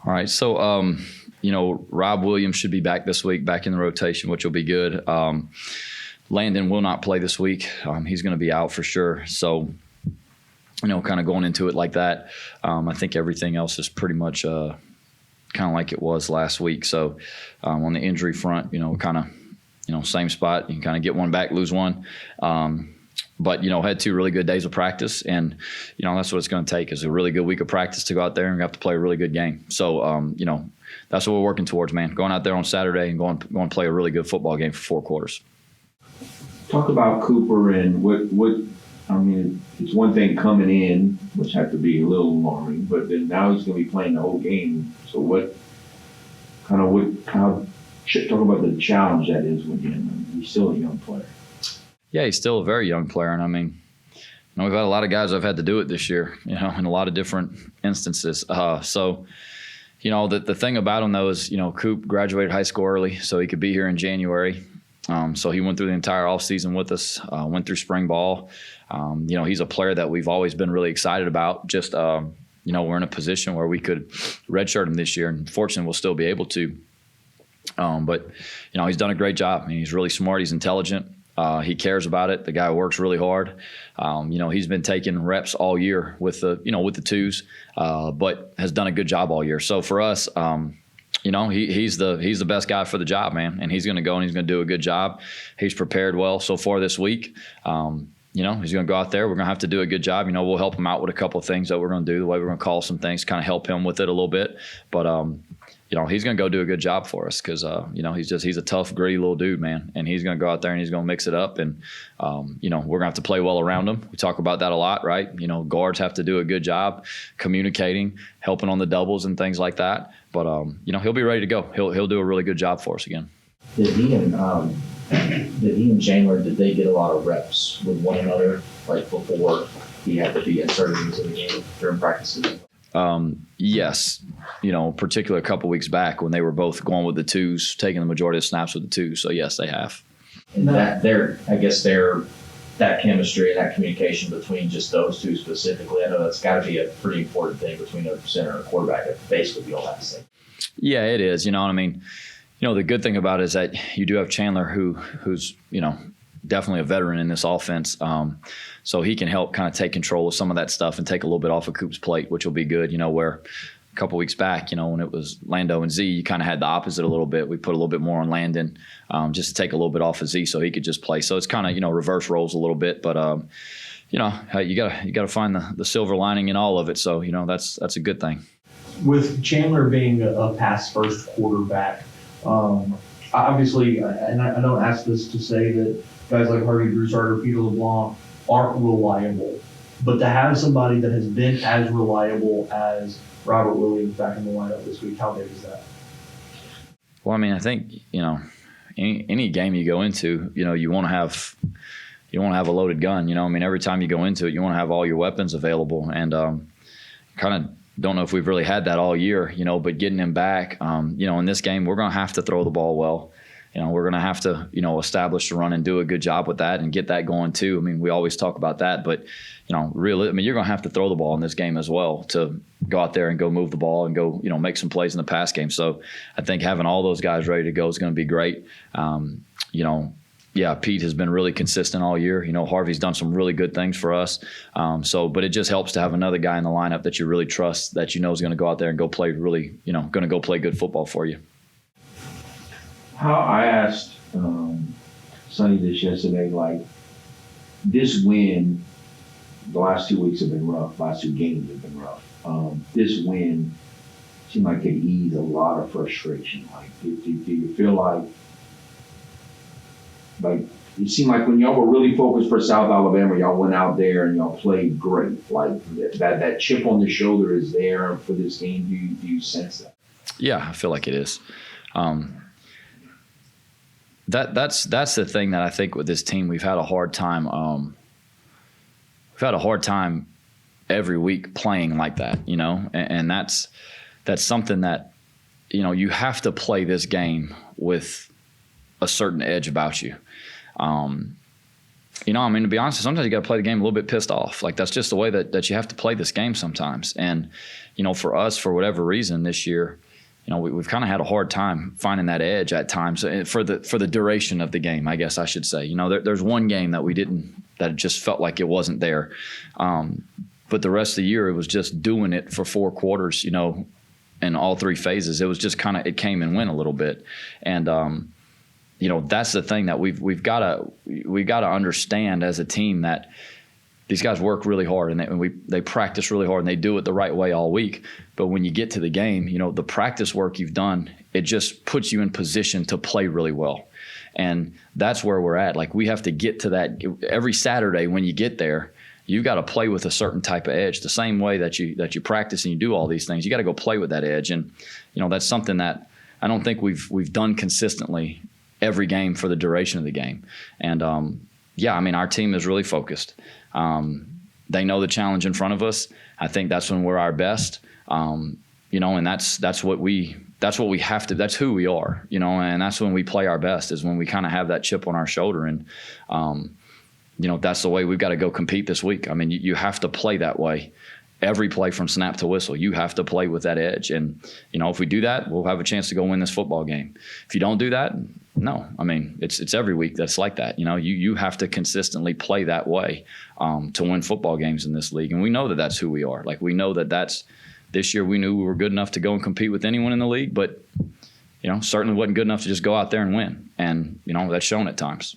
All right. So, Rob Williams should be back this week, back in the rotation, which will be good. Landon will not play this week. He's going to be out for sure. So, kind of going into it like that, I think everything else is pretty much kind of like it was last week. So, on the injury front, kind of, same spot. You can kind of get one back, lose one. But, had 2 really good days of practice. And, that's what it's going to take is a really good week of practice to go out there and have to play a really good game. So, that's what we're working towards, man. Going out there on Saturday and going to play a really good football game for 4 quarters. Talk about Cooper and what it's one thing coming in, which had to be a little alarming, but then now he's going to be playing the whole game. So talk about the challenge that is with him. He's still a young player. Yeah, he's still a very young player. And we've had a lot of guys that have had to do it this year, in a lot of different instances. The thing about him, though, is, Coop graduated high school early, so he could be here in January. So he went through the entire offseason with us, went through spring ball. He's a player that we've always been really excited about. Just, we're in a position where we could redshirt him this year, and fortunately we'll still be able to. But he's done a great job. He's really smart. He's intelligent. He cares about it. The guy works really hard. He's been taking reps all year with the twos, but has done a good job all year. So for us, he's the best guy for the job, man. And he's going to go and he's going to do a good job. He's prepared well so far this week. He's going to go out there. We're going to have to do a good job. We'll help him out with a couple of things that we're going to do. The way we're going to call some things, kind of help him with it a little bit. But he's going to go do a good job for us because, he's a tough, gritty little dude, man. And he's going to go out there and he's going to mix it up. And, we're going to have to play well around him. We talk about that a lot, right? Guards have to do a good job communicating, helping on the doubles and things like that. But, he'll be ready to go. He'll do a really good job for us again. Did he and Chandler, did they get a lot of reps with one another, like before he had to be inserted into the game during practices? Yes, particularly a couple weeks back when they were both going with the twos, taking the majority of snaps with the twos. So yes, they have. And that chemistry and that communication between just those two specifically, I know that's got to be a pretty important thing between a center and a quarterback. It basically be all that same. Yeah, it is. The good thing about it is that you do have Chandler who's definitely a veteran in this offense. So he can help kind of take control of some of that stuff and take a little bit off of Coop's plate, which will be good, where a couple weeks back, when it was Lando and Z, you kind of had the opposite a little bit. We put a little bit more on Landon just to take a little bit off of Z so he could just play. So it's kind of, reverse roles a little bit. But, you gotta find the silver lining in all of it. So, that's a good thing. With Chandler being a pass-first quarterback, obviously, and I don't ask this to say that guys like Harvey Broussard or Peter LeBlanc aren't reliable, but to have somebody that has been as reliable as Robert Williams back in the lineup this week, how big is that? Well, I think, any game you go into, you want to have a loaded gun. Every time you go into it, you want to have all your weapons available. And kind of don't know if we've really had that all year, but getting him back, in this game, we're going to have to throw the ball well. We're going to have to, establish the run and do a good job with that and get that going too. We always talk about that, but, really, you're going to have to throw the ball in this game as well to go out there and go move the ball and go, make some plays in the pass game. So I think having all those guys ready to go is going to be great. Pete has been really consistent all year. Harvey's done some really good things for us. But it just helps to have another guy in the lineup that you really trust, that is going to go out there and go play really, going to go play good football for you. How I asked Sonny this yesterday, this win, the last 2 weeks have been rough, last 2 games have been rough. This win seemed like it eased a lot of frustration. Do you feel like it seemed like when y'all were really focused for South Alabama, y'all went out there and y'all played great. That chip on the shoulder is there for this game. Do you sense that? Yeah, I feel like it is. That's the thing that I think with this team, we've had a hard time. We've had a hard time every week playing like that, and that's something that, you have to play this game with a certain edge about you. I mean, to be honest, sometimes you got to play the game a little bit pissed off. Like, that's just the way that you have to play this game sometimes. And, for us, for whatever reason this year, we've kind of had a hard time finding that edge at times for the duration of the game, I guess I should say. There's one game that it just felt like it wasn't there. But the rest of the year, it was just doing it for 4 quarters, in all 3 phases. It was just it came and went a little bit. And, that's the thing that we've got to understand as a team, that these guys work really hard and they practice really hard and they do it the right way all week. But when you get to the game, the practice work you've done, it just puts you in position to play really well. And that's where we're at. Like, we have to get to that every Saturday. When you get there, you got to play with a certain type of edge, the same way that you practice and you do all these things. You got to go play with that edge. And, that's something that I don't think we've done consistently every game for the duration of the game. And, I mean, our team is really focused. They know the challenge in front of us. I think that's when we're our best. And that's what we have to, that's who we are, and that's when we play our best, is when we kind of have that chip on our shoulder. And, that's the way we've got to go compete this week. I mean, you have to play that way. Every play from snap to whistle, you have to play with that edge. And, if we do that, we'll have a chance to go win this football game. If you don't do that, no. I mean, it's every week that's like that. You have to consistently play that way to win football games in this league. And we know that that's who we are. Like, we know that's this year we knew we were good enough to go and compete with anyone in the league, but, certainly wasn't good enough to just go out there and win. And, that's shown at times.